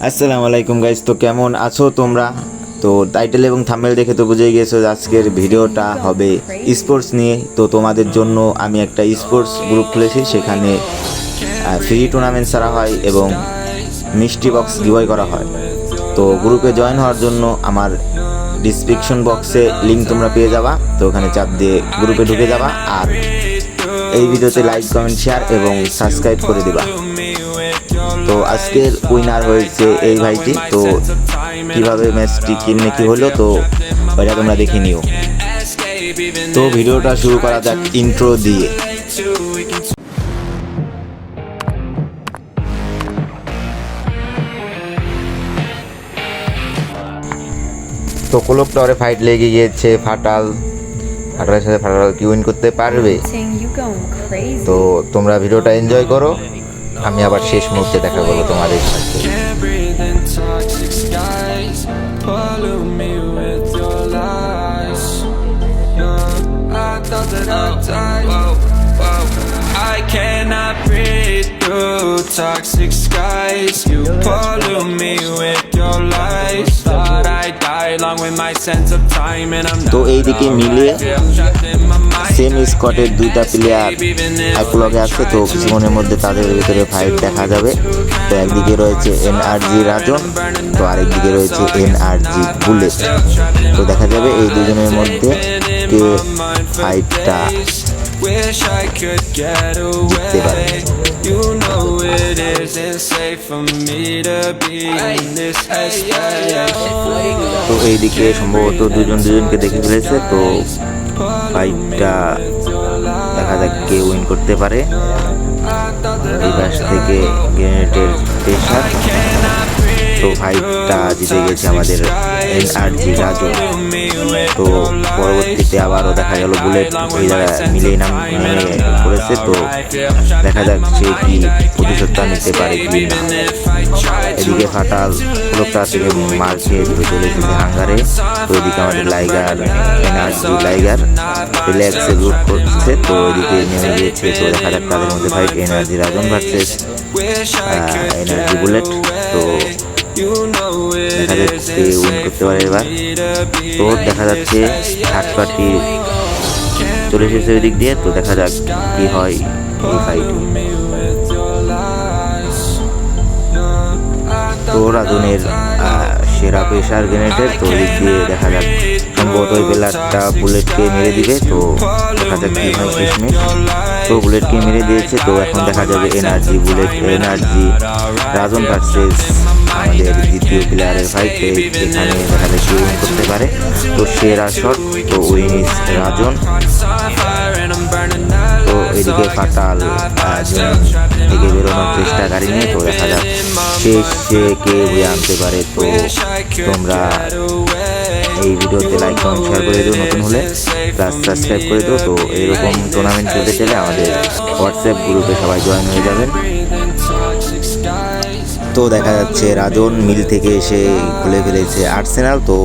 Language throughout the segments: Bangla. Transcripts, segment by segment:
আসসালামু আলাইকুম গাইস, তো কেমন আছো তোমরা? তো টাইটেল এবং থাম্বনেল দেখে তো বুঝেই গেছো আজকের ভিডিওটা হবে স্পোর্টস নিয়ে। তো তোমাদের জন্য আমি একটা স্পোর্টস গ্রুপ খুলেছি, সেখানে ফ্রি টুর্নামেন্ট ছাড়া হয় এবং মিষ্টি বক্স গিভওয়ে করা হয়। তো গ্রুপে জয়েন হওয়ার জন্য আমার ডিসক্রিপশন বক্সে লিঙ্ক তোমরা পেয়ে যাবা, তো ওখানে চাপ দিয়ে গ্রুপে ঢুকে যাবা। আর এই ভিডিওতে লাইক, কমেন্ট, শেয়ার এবং সাবস্ক্রাইব করে দিবা। তো আজকের উইনার হয়েছে এই ভাইটি। তো কিভাবে ম্যাচটি কেমনে কি হলো তো ওইটা তোমরা দেখে নিও। তো ভিডিওটা শুরু করা যাক ইন্ট্রো দিয়ে। তো ক্লক টাওয়ারে ফাইট লেগে গিয়েছে, ফাটালের সাথে ফাটাল কি উইন করতে পারবে? তো তোমরা ভিডিওটা এনজয় করো, আমি আবার শেষ মুহূর্তে দেখা করবো তোমাদের সাথে। I cannot breathe through toxic skies. You pollute me with your lies. Thought I'd die along with my sense of time, and I'm তো এইদিকে মিলে সেম স্কোয়াডের দুইটা প্লেয়ার এক লগে আছে। তো কিছুক্ষণের মধ্যে তাদের ভিতরে ফাইট দেখা যাবে। তো একদিকে রয়েছে এনআরজি রাজন, তো আরেকদিকে রয়েছে এনআরজি বুলেট। তো দেখা যাবে এই দুজনের মধ্যে কে ফাইটটা জিততে পারে। তো এইদিকে সম্ভবত দুজনকে দেখে ফেলেছে। তো ফাইটটা দেখা যাক কে উইন করতে পারে। এই পাশ থেকে গ্রেনেডের প্রেসার, তো ফাইটটা জিতে গেছে আমাদের এনআরজি রাজু। তো পরবর্তীতে আবারও দেখা গেল বুলেট ওই জায়গায় মিলেই নেমে পড়েছে। তো দেখা যাক সে কি প্রতিশোধটা নিতে পারে কি না। এদিকে ফাটাল লোকটা থেকে মার খেয়ে চলে এসেছে হাঙ্গারে। তো এদিকে আমাদের লাইগার এনআরজি লাইগার রিল্যাক্সে লুট করছে। তো এদিকে নেমে গিয়েছে। তো দেখা যাক তাদের মধ্যে ফাইট এনআরজি রাজন ভার্সেস এনআরজি বুলেট। তো দেখা যাচ্ছে উইন করতে পারে এবার। তো দেখা যাচ্ছে থার্ড পার্টি চলে এসেছে ওই দিক দিয়ে। তো দেখা যাক কি হয় এই ফাইটে। তো রাজনের সেরা প্রেসার গ্রেনেডের, তো ওই দিক দিয়ে দেখা যাক সম্ভবত ওই প্লেয়ারটা বুলেটকে মেরে দিবে। তো দেখা যাক কি হয় শেষমেশ। তো বুলেটকে মেরে দিয়েছে। তো এখন দেখা যাবে এনআরজি বুলেট এনআরজি রাজন ভার্সেস আমাদের দ্বিতীয় প্লেয়ারের ফাইট। এখানে দেখা যায় সে উইন করতে পারে। তো সেরা শট, তো উইন ইজ রাজন। তো এদিকে ফাটাল থেকে বেরোনোর চেষ্টা গাড়ি নিয়ে। তো দেখা যাক সে কে হয়ে আনতে পারে। তো তোমরা এই ভিডিওতে লাইক, কমেন্ট, শেয়ার করে দিও নতুন হলে, প্লাস সাবস্ক্রাইব করে দিও। তো এরকম টুর্নামেন্ট খেলতে চাইলে আমাদের হোয়াটসঅ্যাপ গ্রুপে সবাই জয়েন হয়ে যাবেন। তো দেখা যাচ্ছে রাজন মিল থেকে এসে খুলে ফেলেছে আর্সেনাল। তো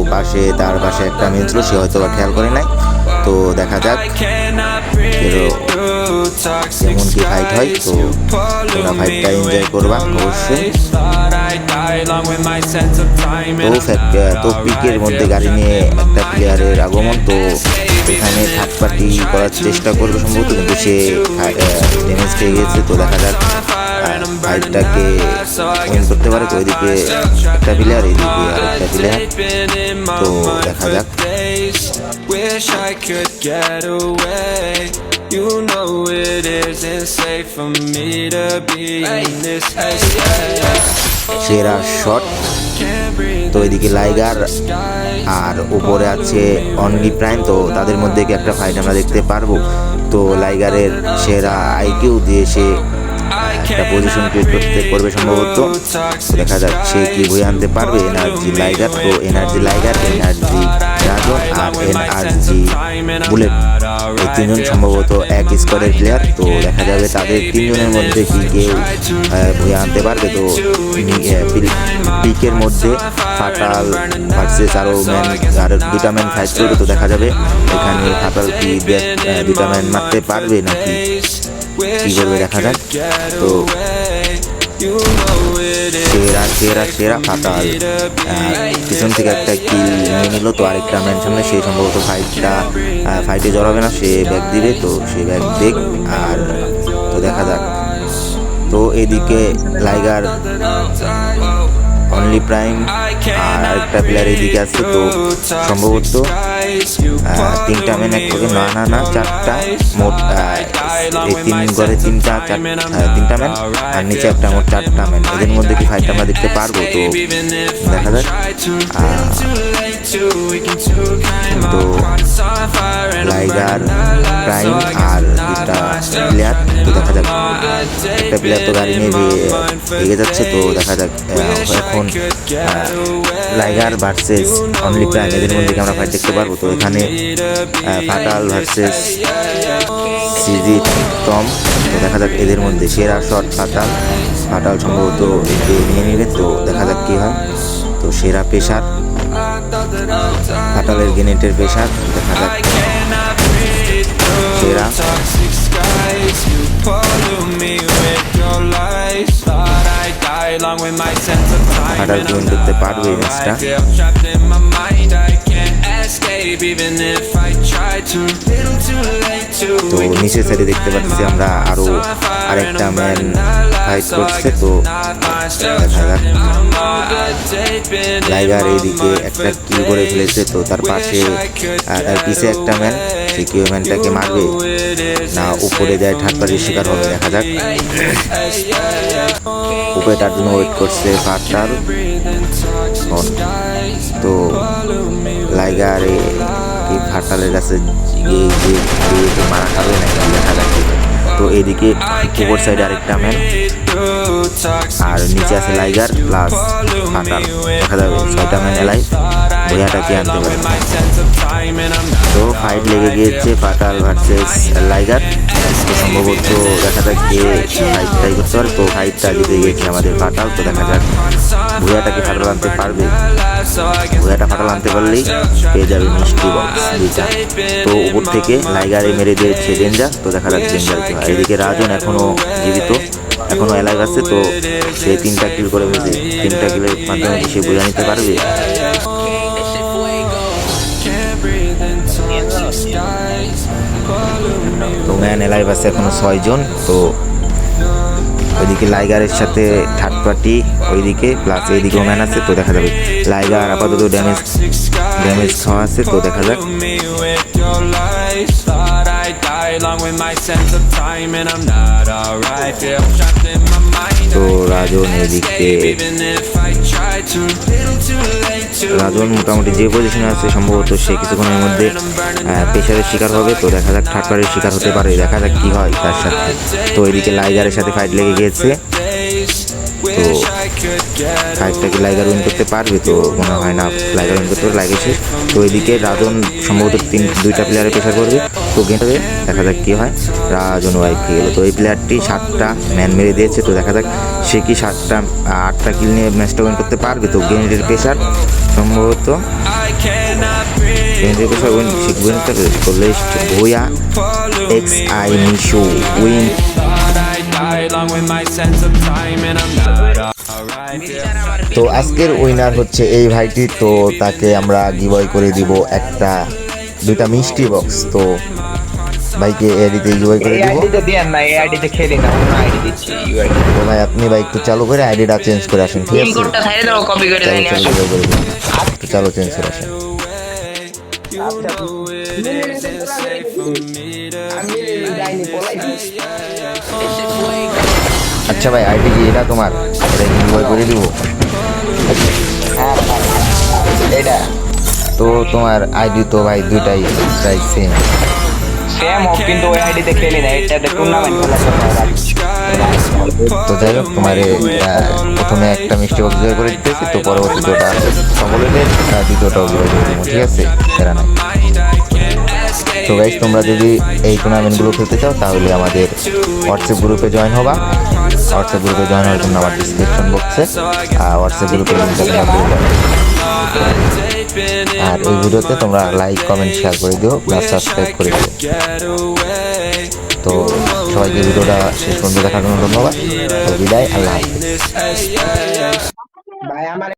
তার পাশে একটা মিল ছিল, সে হয়তো বা খেয়াল করে নাই। তো দেখা যাক যেমন কি ফাইট হয়। তো তোমরা ফাইটটা এনজয় করবা অবশ্যই। তো পিকের মধ্যে গাড়ি নিয়ে একটা প্লেয়ারের আগমন। তো এখানে থার্ড পার্টি করার চেষ্টা করবে সম্ভবত, কিন্তু সে ড্যামেজ খেয়ে গেছে। তো দেখা যাক ফাইটটাকে উইন করতে পারে। তো ওইদিকে একটা প্লেয়ার, এইদিকে আরেকটা প্লেয়ার। তো দেখা যাক। You know it isn't safe for me to be in this সেরা শট। তো এদিকে লাইগার আর উপরে আছে অনলি প্রাইম। তো তাদের মধ্যে কি একটা ফাইট আমরা দেখতে পারবো। তো লাইগারের সেরা আইকিউ দিয়ে সে একটা পজিশন ক্রিয়েট করবে সম্ভবত। দেখা যাচ্ছে কি বই আনতে পারবে এনআরজি লাইগার। তো এনআরজি লাইগার, এনআরজি রাজন আর এনআরজি বুলেট, এই তিনজন সম্ভবত এক স্কোয়াডের প্লেয়ার। তো দেখা যাবে তাদের তিনজনের মধ্যে কি কেউ বই আনতে পারবে। তো পিকের মধ্যে ফাটাল ভার্সেস আরও দুটা ম্যান ফাইট করবে। তো দেখা যাবে এখানে ফাটাল কি দুটা ম্যান মারতে পারবে নাকি কি করবে দেখা যাক। তো সেরা সেরা সেরা ফাটাল পিছন থেকে একটা কিল নিয়ে নিল, তো আরেকটা ম্যান সামনে, সে সম্ভবত ফাইটে জড়াবে না, সে ব্যাগ দিবে, তো সে ব্যাগ দেখ। আর তো দেখা যাক। তো এদিকে লাইগার, অনলি প্রাইম আর আরেকটা প্লেয়ার এদিকে আছে, তো সম্ভবত তিনটা ম্যান এক থেকে না চারটা, মোট এই তিন ঘরে তিনটা ম্যান আর নিচে একটা, মোট চারটা ম্যান। এদের মধ্যে কি ফাইট আমরা দেখতে পারবো? তো দেখা যাক। তো লাইগার, প্রাইম আর দুটা প্লেয়ার, তো দেখা যাক। একটা প্লেয়ার তো গাড়ি নিয়ে এগিয়ে যাচ্ছে, তো দেখা যাক এখন লাইগার ভার্সেস অনলি প্রাইম, এদের মধ্যে কি আমরা ফাইট দেখতে পারবো? তো এখানে ফাটাল ভার্সেস সিজি টম, তো দেখা যাক এদের মধ্যে সেরা শট ফাটাল সম্ভবত একে নিয়ে নেবে, তো দেখা যাক কি হয়। তো সেরা পেশার ফাটালের গ্রেনেডের পেশার, দেখা যাক সেরা ফাটাল জয়েন করতে পারবে এই ম্যাচটা। তো নিচের সাইডে দেখতে পাচ্ছি আমরা আরো আরেকটা ম্যান ফাইট করছে, তো দেখা যাক। লাইগার এইদিকে একটা কিল করে ফেলেছে, তো তার পাশে তার পিছে একটা ম্যান, সে কি ওই ম্যানটাকে মারবে না উপরে দেয় থার্ড পার্টির শিকার হবে? দেখা যাক। উপরে তার জন্য ওয়েট করছে ফাটাল। তো লাইগার এই ফাটালের কাছে মারা খাবে নাকি, দেখা যাচ্ছে। তো এদিকে উপর সাইডে আরেকটা ম্যান আর নিচে আছে লাইগার প্লাস ফাটাল, দেখা যাবে 6টা ম্যান এলাই বইয়াটা কে আনতে পারে। তো ফাইট লেগে গিয়েছে ফাটাল ভার্সেস লাইগার, সম্ভবত দেখা যাক কে ফাইট ট্রাই করতে পারে। তো ফাইটটা জিতে গিয়েছে আমাদের ফাটাল, তো দেখা যাক ভুয়াটাকে ফাটাল আনতে পারবে। ভুয়াটা ফাটাল আনতে পারলেই পেয়ে যাবে মিষ্টি বক্স দুইটা। তো উপর থেকে লাইগারে মেরে দিয়েছে ডেঞ্জার, তো দেখা যাক ডেঞ্জার কি হয়। এদিকে রাজন এখনো জীবিত, এখনো এলাইভ আছে, তো সে 3টা কিল করে ফেলছে। 3টা কিলের মাধ্যমে সে বুঝে নিতে পারবে। তো ম্যান এলাইভ আছে এখনো 6 জন। তো ওইদিকে লাইগারের সাথে থার্ড পার্টি ওইদিকে প্লাস এইদিকেও ম্যান আছে, তো দেখা যাবে। লাইগার আপাতত ড্যামেজ খাওয়া আছে, তো দেখা যাক। তো রাজন এদিকে, রাজন মোটামুটি যে পজিশনে আছে সম্ভবত সে কিছুক্ষণের মধ্যে প্রেশারের শিকার হবে, তো দেখা যাক থার্ড পার্টির শিকার হতে পারে, দেখা যাক কি হয় তার সাথে। তো এদিকে লাইগারের সাথে ফাইট লেগে গিয়েছে, তো ফাইটটা কি লাইগার উইন করতে পারবে? তো মনে হয় না লাইগার উইন করতে পারবে, লাইগার শেষ। তো এদিকে রাজন সম্ভবত 2টা প্লেয়ারে প্রেশার করবে, তো গেমে দেখা যাক কি হয়। রাজন ওয়াইফ গেল, তো এই প্লেয়ারটি 7টা ম্যান মেরে দিয়েছে, তো দেখা যাক সে কি 8টা কিল নিয়ে ম্যাচটা উইন করতে পারবে। তো গ্রেনেডের প্রেশার সম্ভবত গ্রেনেডের প্রেশার উইন করলে ভুয়া XI মিশু উইন। তো আজকের উইনার হচ্ছে এই ভাইটি, তো তাকে আমরা গিভঅ্যাওয়ে করে দিব 2টা মিষ্টি বক্স। তো ভাইকে এআইডিতে গিভঅ্যাওয়ে করে দিব। এআইডিতে দেন না, এআইডিতে খেলি না, অন্য আইডি দিচ্ছি ইউআইডি। তো ভাই আপনি ভাই একটু চালু করে আইডিটা চেঞ্জ করে আসেন, ঠিক আছে? কোডটা ছাইড়ে দাও, কপি করে দেন না। একটু চালু চেঞ্জ করে আসেন। আচ্ছা ভাই আইডি কি এটা তোমার? এটা গিভঅ্যাওয়ে করে দিব। এটা তো তোমার আইডি তো ভাই দুইটাই প্রায় সেম। সেম হোক, কিন্তু ওই আইডিতে খেলি না, এটাতে টুর্নামেন্ট খেলা চলে। তো যাই হোক তোমার প্রথমে একটা মিষ্টি বক্স জয় করে দিতেছি, তো পরবর্তীতে ওটা সকলের দ্বিতীয়টাও জয় করে দেবো, ঠিক আছে? সেরা নাই। তো গাইস তোমরা যদি এই টুর্নামেন্টগুলো খেলতে চাও তাহলে আমাদের হোয়াটসঅ্যাপ গ্রুপে জয়েন হবা। হোয়াটসঅ্যাপ গ্রুপে জয়েন হওয়ার জন্য আমার ডিসক্রিপশন বক্সে হোয়াটসঅ্যাপ গ্রুপের লিঙ্কটা তোমরা পেয়ে যাবে। আর এই ভিডিওতে তোমরা লাইক কমেন্ট শেয়ার করে দিও, প্লাস সাবস্ক্রাইব করে দিও। তো সবাইকে ভিডিওটা শেষ পর্যন্ত দেখার জন্য ধন্যবাদ। তো বিদায়, আল্লাহ হাফিজ। ভাই আমার